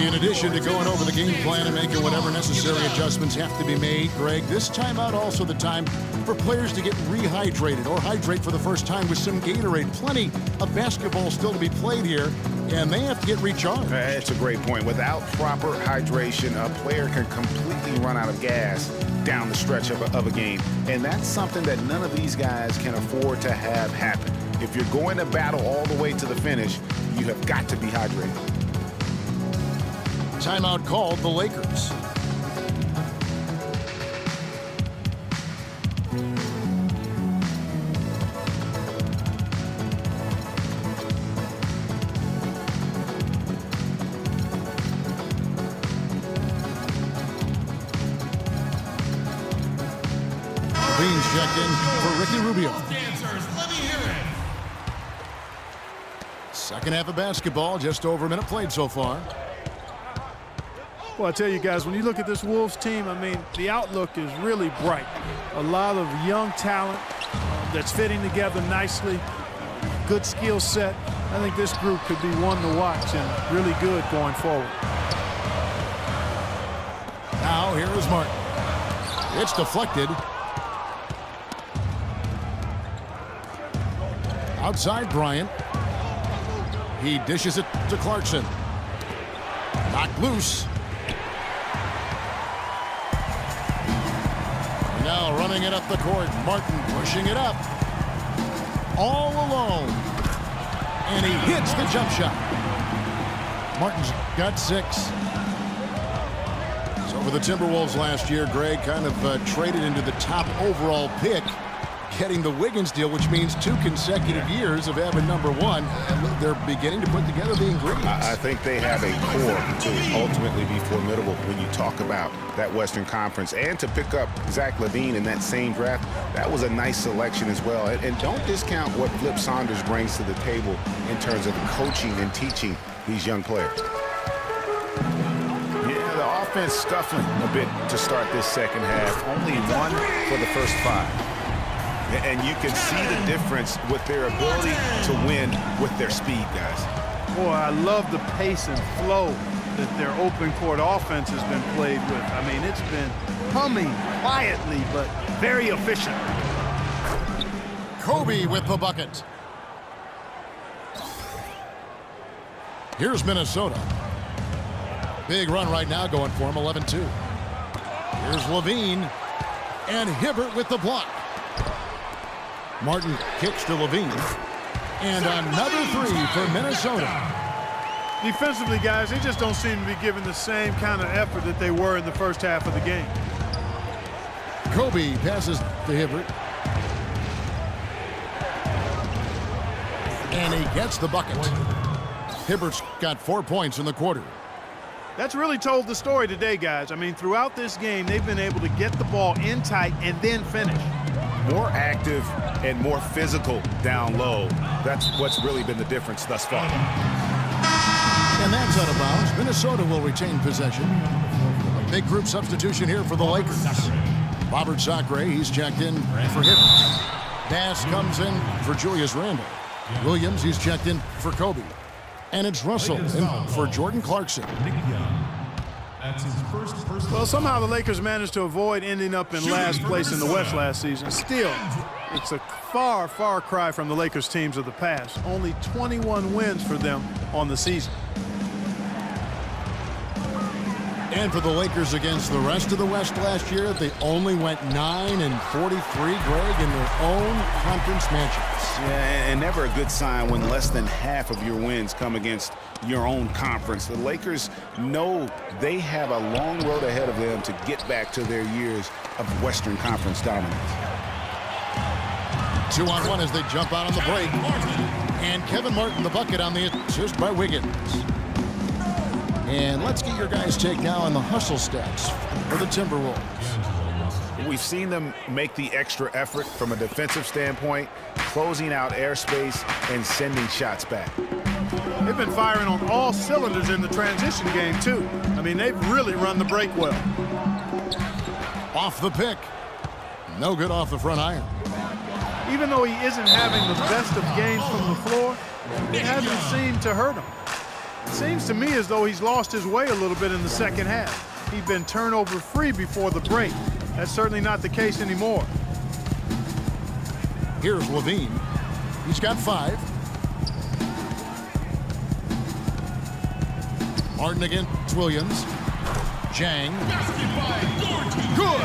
In addition to going over the game plan and making whatever necessary adjustments have to be made, Greg, this timeout also the time for players to get rehydrated or hydrate for the first time with some Gatorade. Plenty of basketball still to be played here, and they have to get recharged. That's a great point. Without proper hydration, a player can completely run out of gas down the stretch of a game. And that's something that none of these guys can afford to have happen. If you're going to battle all the way to the finish, you have got to be hydrated. Timeout called the Lakers. Beans checked in for Ricky Rubio. Second half of basketball, just over a minute played so far. Well, I tell you guys, when you look at this Wolves team, I mean, the outlook is really bright. A lot of young talent that's fitting together nicely, good skill set. I think this group could be one to watch and really good going forward. Now here is Martin. It's deflected. Outside Bryant. He dishes it to Clarkson. Knocked loose. Now running it up the court. Martin pushing it up. All alone. And he hits the jump shot. Martin's got 6. So for the Timberwolves last year, Greg kind of traded into the top overall pick, getting the Wiggins deal, which means 2 consecutive years of having number 1. And they're beginning to put together the ingredients. I think they have a core to ultimately be formidable when you talk about that Western Conference. And to pick up Zach LaVine in that same draft, that was a nice selection as well. And don't discount what Flip Saunders brings to the table in terms of coaching and teaching these young players. Yeah, the offense scuffling a bit to start this second half. Only 1 for the first 5. And you can see the difference with their ability to win with their speed, guys. Boy, I love the pace and flow that their open court offense has been played with. I mean, it's been humming quietly, but very efficient. Kobe with the bucket. Here's Minnesota. Big run right now going for him, 11-2. Here's LaVine. And Hibbert with the block. Martin kicks to LaVine. And another 3 for Minnesota. Defensively, guys, they just don't seem to be giving the same kind of effort that they were in the first half of the game. Kobe passes to Hibbert. And he gets the bucket. Hibbert's got 4 points in the quarter. That's really told the story today, guys. I mean, throughout this game, they've been able to get the ball in tight and then finish. More active and more physical down low. That's what's really been the difference thus far. And that's out of bounds. Minnesota will retain possession. A big group substitution here for the Lakers. Robert Sacre, he's checked in for Hibbert. Bass comes in for Julius Randle. Williams, he's checked in for Kobe. And it's Russell in for Jordan Clarkson. Well, somehow the Lakers managed to avoid ending up in last place in the West last season. Still, it's a far, far cry from the Lakers teams of the past. Only 21 wins for them on the season. And for the Lakers against the rest of the West last year, they only went 9-43, Greg, in their own conference matchups. Yeah, and never a good sign when less than half of your wins come against your own conference. The Lakers know they have a long road ahead of them to get back to their years of Western Conference dominance. 2-on-1 as they jump out on the break. And Kevin Martin the bucket on the assist by Wiggins. And let's get your guys' take now on the hustle stats for the Timberwolves. We've seen them make the extra effort from a defensive standpoint, closing out airspace and sending shots back. They've been firing on all cylinders in the transition game, too. I mean, they've really run the break well. Off the pick. No good off the front iron. Even though he isn't having the best of games from the floor, it hasn't seemed to hurt him. Seems to me as though he's lost his way a little bit in the second half. He'd been turnover free before the break. That's certainly not the case anymore. Here's Levine. He's got 5. Martin against Williams. Jang. Good.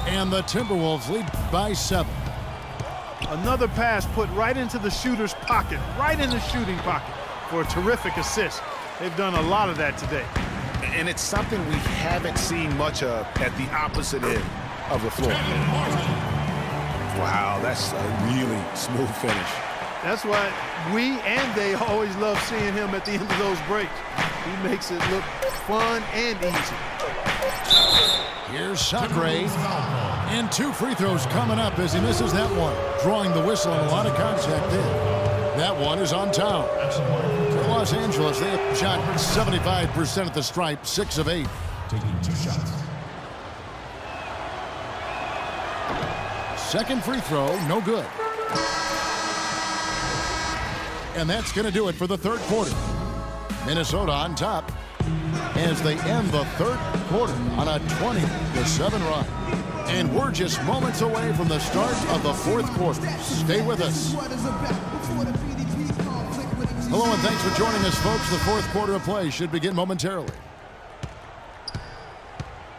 And the Timberwolves lead by 7. Another pass put right into the shooter's pocket, right in the shooting pocket for a terrific assist. They've done a lot of that today. And it's something we haven't seen much of at the opposite end of the floor. Wow, that's a really smooth finish. That's why we and they always love seeing him at the end of those breaks. He makes it look fun and easy. Here's Sacre. And 2 free throws coming up as he misses that one. Drawing the whistle and a lot of contact there. That one is on Town. For Los Angeles, they have shot 75% at the stripe, 6 of 8. Taking 2 shots. Second free throw, no good. And that's going to do it for the third quarter. Minnesota on top as they end the third quarter on a 20-7 run. And we're just moments away from the start of the fourth quarter. Stay with us. Hello and thanks for joining us, folks. The fourth quarter of play should begin momentarily.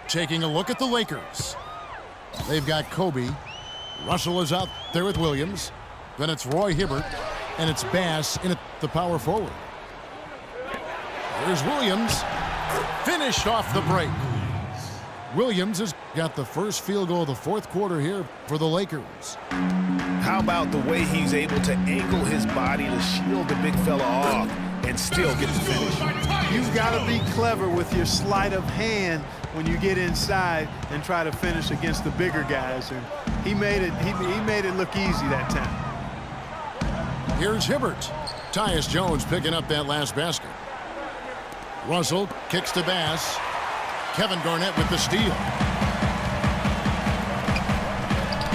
Taking a look at the Lakers. They've got Kobe. Russell is out there with Williams. Then it's Roy Hibbert. And it's Bass in at the power forward. Here's Williams. Finished off the break. Williams has got the first field goal of the fourth quarter here for the Lakers. How about the way he's able to angle his body to shield the big fella off and still get the finish? You've got to be clever with your sleight of hand when you get inside and try to finish against the bigger guys. And he made it look easy that time. Here's Hibbert. Tyus Jones picking up that last basket. Russell kicks to Bass. Kevin Garnett with the steal.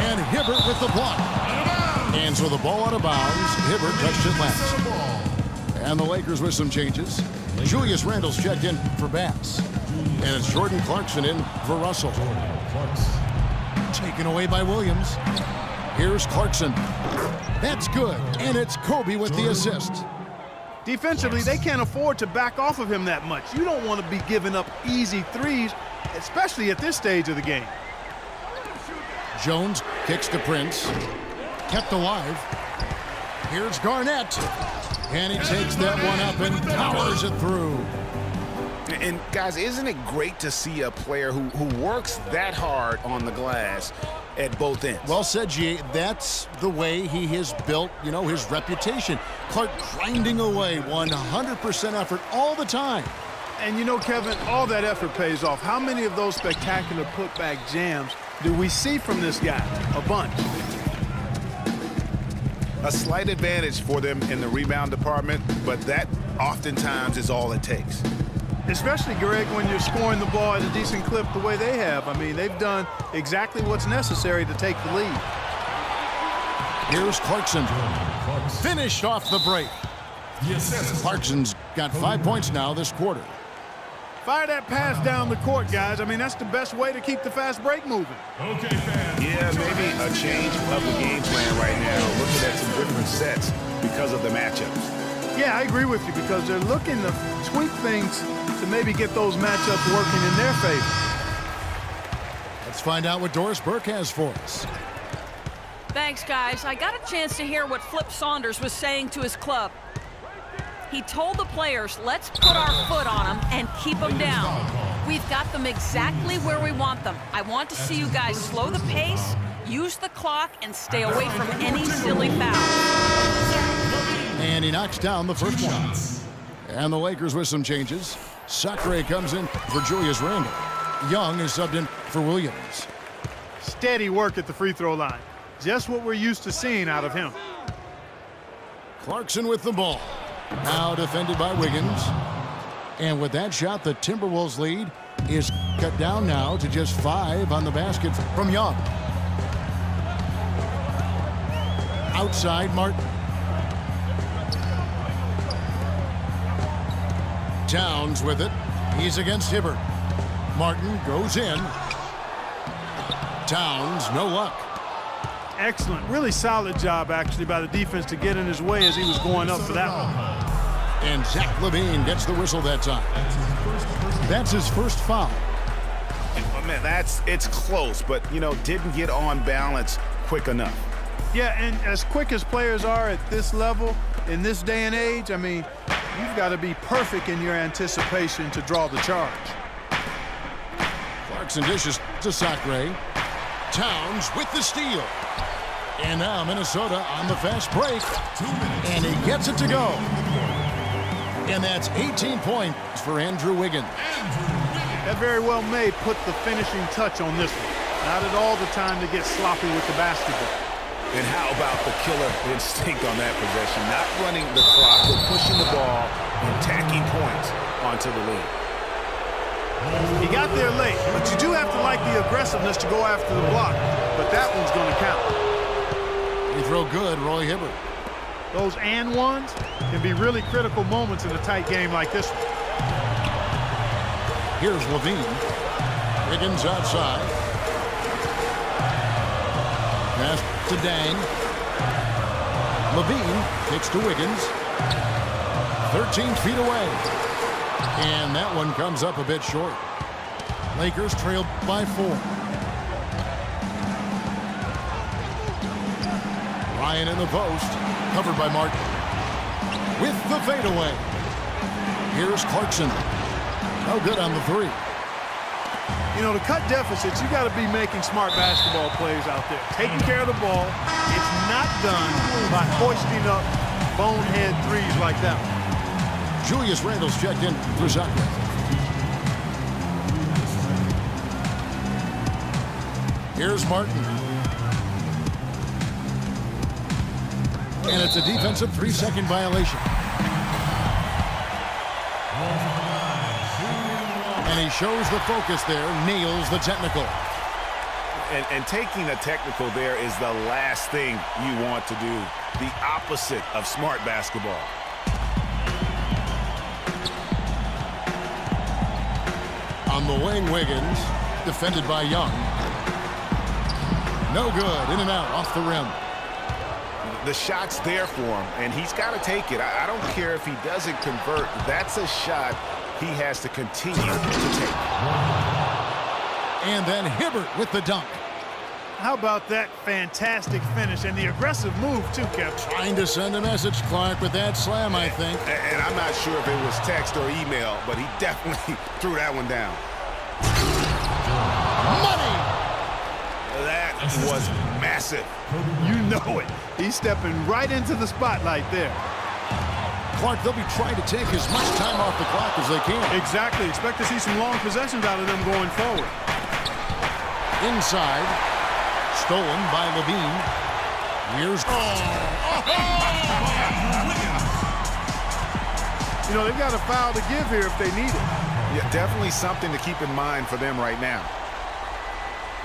And Hibbert with the block. And so the ball out of bounds. Hibbert touched it last. And the Lakers with some changes. Julius Randle's checked in for Bass. And it's Jordan Clarkson in for Russell. Taken away by Williams. Here's Clarkson. That's good. And it's Kobe with the assist. Defensively, they can't afford to back off of him that much. You don't want to be giving up easy threes, especially at this stage of the game. Jones kicks to Prince. Kept alive. Here's Garnett. And he takes that one up and powers it through. And guys, isn't it great to see a player who works that hard on the glass at both ends? Well said, G. That's the way he has built, his reputation. Clark grinding away, 100% effort all the time. And Kevin, all that effort pays off. How many of those spectacular putback jams do we see from this guy? A bunch. A slight advantage for them in the rebound department, but that oftentimes is all it takes. Especially, Greg, when you're scoring the ball at a decent clip the way they have. I mean, they've done exactly what's necessary to take the lead. Here's Clarkson. Finished off the break. Yes. Clarkson's got 5 points now this quarter. Fire that pass down the court, guys. I mean, that's the best way to keep the fast break moving. Okay, fans. Yeah, maybe a change of the game plan right now. Looking at some different sets because of the matchups. Yeah, I agree with you because they're looking to tweak things to maybe get those matchups working in their favor. Let's find out what Doris Burke has for us. Thanks, guys. I got a chance to hear what Flip Saunders was saying to his club. He told the players, let's put our foot on them and keep them down. We've got them exactly where we want them. I want to see you guys slow the pace, use the clock, and stay away from any silly fouls. And he knocks down the first one. And the Lakers with some changes. Sacre comes in for Julius Randle. Young is subbed in for Williams. Steady work at the free throw line. Just what we're used to seeing out of him. Clarkson with the ball. Now defended by Wiggins. And with that shot, the Timberwolves lead is cut down now to just 5 on the basket from Young. Outside, Martin. Towns with it. He's against Hibbert. Martin goes in. Towns, no luck. Excellent. Really solid job, actually, by the defense to get in his way as he was going up for that one. And Zach LaVine gets the whistle that time. That's his first foul. Oh, man, it's close, but, didn't get on balance quick enough. Yeah, and as quick as players are at this level, in this day and age, I mean, you've got to be perfect in your anticipation to draw the charge. Clarkson dishes to Sacre. Towns with the steal. And now Minnesota on the fast break. And he gets it to go. And that's 18 points for Andrew Wiggins. That very well may put the finishing touch on this one. Not at all the time to get sloppy with the basketball. And how about the killer instinct on that possession? Not running the clock, but pushing the ball and tacking points onto the lead. He got there late, but you do have to like the aggressiveness to go after the block. But that one's going to count. You throw good, Roy Hibbert. Those and ones can be really critical moments in a tight game like this one. Here's LaVine. Wiggins outside. Pass to Dang. LaVine kicks to Wiggins. 13 feet away. And that one comes up a bit short. Lakers trailed by 4. Ryan in the post. Covered by Martin. With the fadeaway. Here's Clarkson. No good on the 3. To cut deficits, you got to be making smart basketball plays out there. Taking care of the ball. It's not done by hoisting up bonehead threes like that one. Julius Randle's checked in for Zucker. Here's Martin. And it's a defensive 3-second violation. And he shows the focus there, nails the technical. And taking a technical there is the last thing you want to do. The opposite of smart basketball. On the wing, Wiggins, defended by Young. No good, in and out, off the rim. The shot's there for him, and he's got to take it. I don't care if he doesn't convert. That's a shot he has to continue to take. And then Hibbert with the dunk. How about that fantastic finish and the aggressive move, too, Kev? Trying to send a message, Clark, with that slam, I think. And I'm not sure if it was text or email, but he definitely threw that one down. Money! That was massive. You know it. He's stepping right into the spotlight there. Clark, they'll be trying to take as much time off the clock as they can. Exactly. Expect to see some long possessions out of them going forward. Inside. Stolen by LaVine. Here's... They've got a foul to give here if they need it. Yeah, definitely something to keep in mind for them right now.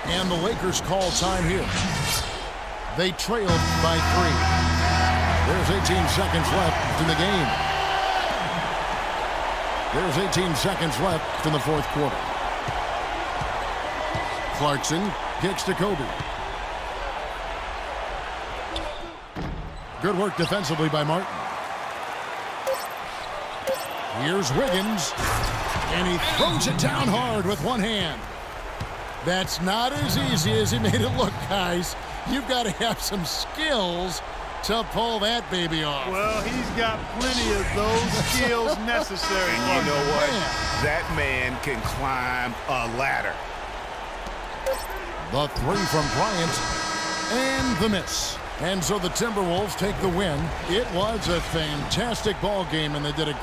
And the Lakers call time here. They trailed by 3. There's 18 seconds left in the game. There's 18 seconds left in the 4th quarter. Clarkson kicks to Kobe. Good work defensively by Martin. Here's Wiggins. And he throws it down hard with one hand. That's not as easy as he made it look, guys. You've got to have some skills to pull that baby off. Well, he's got plenty of those skills necessary. And you know what? That man can climb a ladder. The 3 from Bryant. And the miss. And so the Timberwolves take the win. It was a fantastic ball game, and they did a